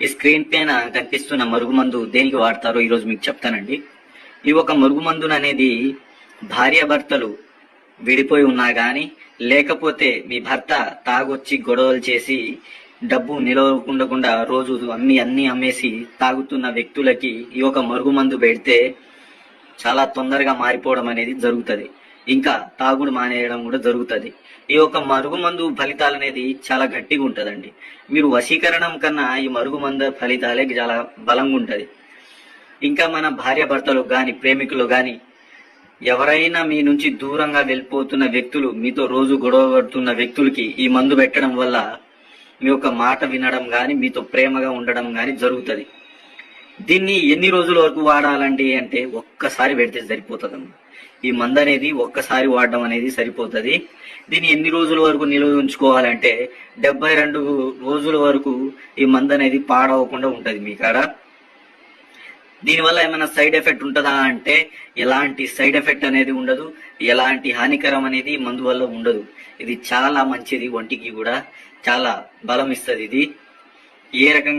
ఈ స్క్రీన్ పైన కనిపిస్తున్న మరుగుమందు దేనికి వాడతారో ఈరోజు మీకు చెప్తానండి. ఈ ఒక మరుగుమందును అనేది భార్యాభర్తలు విడిపోయి ఉన్నా గాని, లేకపోతే మీ భర్త తాగొచ్చి గొడవలు చేసి డబ్బు నిలవకుండా రోజు అన్ని అమ్మేసి తాగుతున్న వ్యక్తులకి ఈ ఒక మరుగుమందు పెడితే చాలా తొందరగా మారిపోవడం అనేది జరుగుతుంది. ఇంకా తాగుడు మానేయడం కూడా జరుగుతుంది. ఈ యొక్క మరుగుమందు ఫలితాలు అనేది చాలా గట్టిగా ఉంటదండి. మీరు వశీకరణం కన్నా ఈ మరుగుమందు ఫలితాలే చాలా బలంగా ఉంటది. ఇంకా మన భార్య భర్తలు గాని, ప్రేమికులు గాని, ఎవరైనా మీ నుంచి దూరంగా వెళ్ళిపోతున్న వ్యక్తులు, మీతో రోజు గొడవ పడుతున్న వ్యక్తులకి ఈ మందు పెట్టడం వల్ల మీ యొక్క మాట వినడం గాని, మీతో ప్రేమగా ఉండడం గాని జరుగుతుంది. దీన్ని ఎన్ని రోజుల వరకు వాడాలండి అంటే ఒక్కసారి పెడితే సరిపోతుందమ్మా. ఈ మందు అనేది ఒక్కసారి వాడడం అనేది సరిపోతుంది. దీన్ని ఎన్ని రోజుల వరకు నిల్వ ఉంచుకోవాలంటే 72 రోజుల వరకు ఈ మందు అనేది పాడవకుండా ఉంటది మీ కాడ. దీనివల్ల ఏమైనా సైడ్ ఎఫెక్ట్ ఉంటుందా అంటే ఎలాంటి సైడ్ ఎఫెక్ట్ అనేది ఉండదు. ఎలాంటి హానికరం అనేది మందు వల్ల ఉండదు. ఇది చాలా మంచిది, ఒంటికి కూడా చాలా బలం ఇస్తుంది. ఇది ఏ రకంగా